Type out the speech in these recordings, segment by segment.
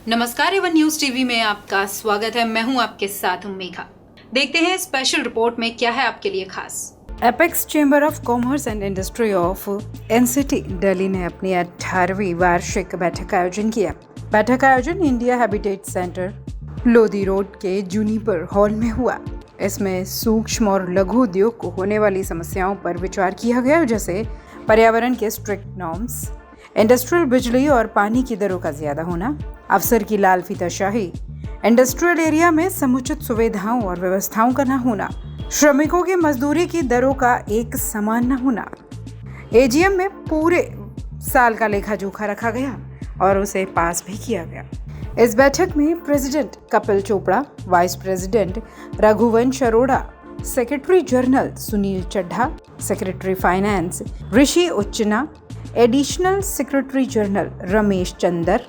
नमस्कार, Avon news TV में आपका स्वागत है। मैं हूं आपके साथ मेघा। देखते हैं स्पेशल रिपोर्ट में क्या है आपके लिए खास। Apex chamber of commerce and industry of NCT Delhi ने अपनी 18वीं वार्षिक बैठक का आयोजन किया। बैठक का आयोजन India habitat centre Lodhi road के जूनिपर हॉल में हुआ। इसमें सूक्ष्म और लघु उद्योग को होने वाली समस्याओं पर विचार किया गया, जैसे पर्यावरण के स्ट्रिक्ट नॉर्म्स, इंडस्ट्रियल बिजली और पानी की दरों का ज्यादा होना, अफसर की लाल फीताशाही, इंडस्ट्रियल एरिया में समुचित सुविधाओं और व्यवस्थाओं का न होना, श्रमिकों की मजदूरी की दरों का एक समान न होना। एजीएम में पूरे साल का लेखा जोखा रखा गया और उसे पास भी किया गया। इस बैठक में president Kapil Chopra, vice president Raghuvansh Arora, secretary general Sunil Chadha, secretary finance Rishi Uchchana, additional secretary general Ramesh Chander,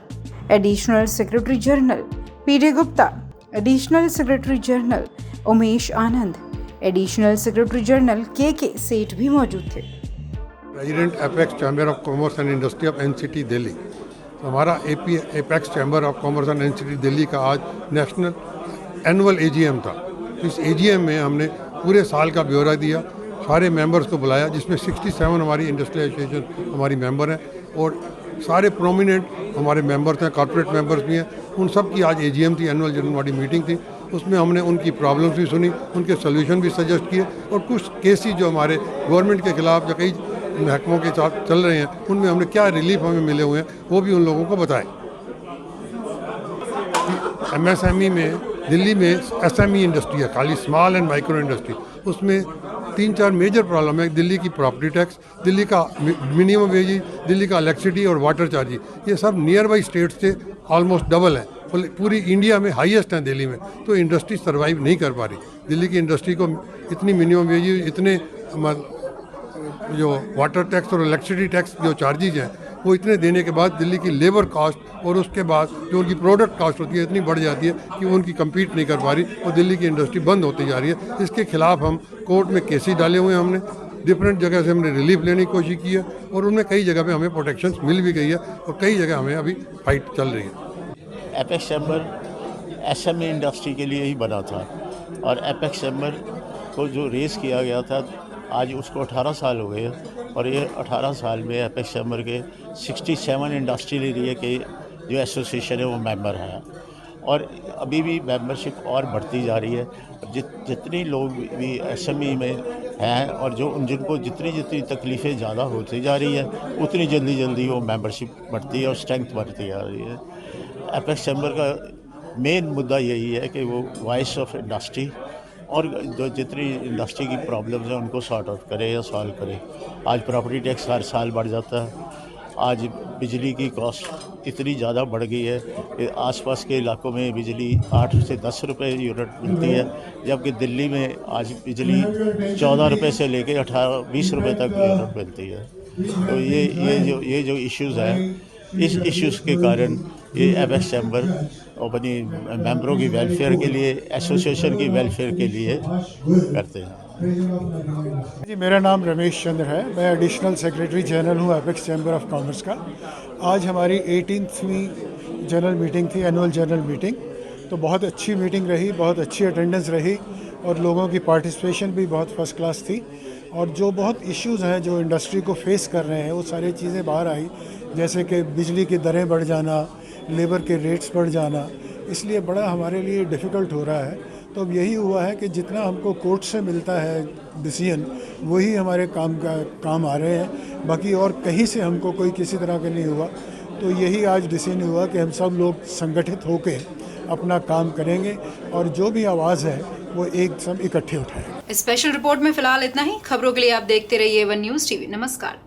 additional secretary general PD Gupta, additional secretary general Umesh Anand, additional secretary general K Seth भी मौजूद थे। President apex chamber of commerce and industry of NCT Delhi. तो हमारा apex chamber of commerce and NCT Delhi का आज national annual AGM था। इस AGM में हमने पूरे साल का ब्यौरा दिया, सारे मेंबर्स को बुलाया, जिसमें 67 हमारी इंडस्ट्रियल एसोसिएशन हमारी मेंबर हैं और सारे प्रोमिनेंट हमारे मेंबर्स हैं, कॉर्पोरेट मेंबर्स भी हैं। उन सब की आज एजीएम थी, एनुअल जनरल बॉडी मीटिंग थी। उसमें हमने उनकी प्रॉब्लम्स भी सुनी, उनके सोल्यूशन भी सजेस्ट किए और कुछ केसेस जो हमारे गवर्नमेंट के खिलाफ या कई महकमों के साथ चल रहे हैं, उनमें हमने क्या रिलीफ हमें मिले हुए हैं वो भी उन लोगों को बताए। एमएसएमई में दिल्ली में एसएमई इंडस्ट्री है, खाली स्मॉल एंड माइक्रो इंडस्ट्री, उसमें 3-4 मेजर प्रॉब्लम है। दिल्ली की प्रॉपर्टी टैक्स, दिल्ली का मिनिमम वेज, दिल्ली का इलेक्ट्रिसिटी और वाटर चार्ज, ये सब नियर बाई स्टेट्स से ऑलमोस्ट डबल है। पूरी इंडिया में हाईएस्ट हैं दिल्ली में, तो इंडस्ट्री सर्वाइव नहीं कर पा रही। दिल्ली की इंडस्ट्री को इतनी मिनिमम वेज, इतने जो वाटर टैक्स और इलेक्ट्रिसिटी टैक्स जो चार्जेज हैं वो इतने देने के बाद दिल्ली की लेबर कॉस्ट और उसके बाद जो उनकी प्रोडक्ट कॉस्ट होती है इतनी बढ़ जाती है कि वो उनकी कम्पीट नहीं कर पा रही और दिल्ली की इंडस्ट्री बंद होती जा रही है। इसके खिलाफ हम कोर्ट में केसेस डाले हुए हैं। हमने डिफरेंट जगह से हमने रिलीफ लेने की कोशिश की है और उनमें कई जगह पे हमें प्रोटेक्शन मिल भी गई है और कई जगह हमें अभी फाइट चल रही है। एपेक्स चैम्बर एसएमई इंडस्ट्री के लिए ही बना था और एपेक्स चैम्बर को जो रेस किया गया था, आज उसको 18 साल हो गए और ये 18 साल में एपेक्स चैम्बर के 67 इंडस्ट्रियल एरिया के जो एसोसिएशन है वो मेंबर हैं और अभी भी मेंबरशिप और बढ़ती जा रही है। जितने लोग भी एसएमई में हैं और जो जिनको जितनी तकलीफ़ें ज़्यादा होती जा रही है, उतनी जल्दी वो मेंबरशिप बढ़ती है और स्ट्रेंथ बढ़ती जा रही है। एपेक्स चैम्बर का मेन मुद्दा यही है कि वो वॉइस ऑफ इंडस्ट्री और जो जितनी इंडस्ट्री की प्रॉब्लम्स हैं उनको सॉर्ट आउट करे या सॉल्व करे। आज प्रॉपर्टी टैक्स हर साल बढ़ जाता है, आज बिजली की कॉस्ट इतनी ज़्यादा बढ़ गई है कि आसपास के इलाकों में बिजली 8 से 10 रुपये यूनिट मिलती है, जबकि दिल्ली में आज बिजली 14 रुपये से लेकर 18-20 रुपये तक यूनिट मिलती है। तो ये जो इश्यूज़ हैं, इस इश्यूज़ के कारण ये एपेक्स चैम्बर अपनी मेंबरों की वेलफेयर के लिए, एसोसिएशन की वेलफेयर के लिए करते हैं। जी, मेरा नाम रमेश चंद्र है। मैं एडिशनल सेक्रेटरी जनरल हूँ एपेक्स चैम्बर ऑफ कॉमर्स का। आज हमारी 18वीं जनरल मीटिंग थी, एनुअल जनरल मीटिंग। तो बहुत अच्छी मीटिंग रही, बहुत अच्छी अटेंडेंस रही और लोगों की पार्टिसिपेशन भी बहुत फर्स्ट क्लास थी। और जो बहुत इश्यूज़ हैं जो इंडस्ट्री को फेस कर रहे हैं वो सारी चीज़ें बाहर आई, जैसे कि बिजली की दरें बढ़ जाना, लेबर के रेट्स बढ़ जाना, इसलिए बड़ा हमारे लिए डिफ़िकल्ट हो रहा है। तो अब यही हुआ है कि जितना हमको कोर्ट से मिलता है डिसीजन, वही हमारे काम आ रहे हैं, बाकी और कहीं से हमको कोई किसी तरह का नहीं हुआ। तो यही आज डिसीजन हुआ कि हम सब लोग संगठित होकर अपना काम करेंगे और जो भी आवाज़ है वो एक सब इकट्ठे उठाएंगे। स्पेशल रिपोर्ट में फिलहाल इतना ही। खबरों के लिए आप देखते रहिए वन न्यूज़ टीवी। नमस्कार।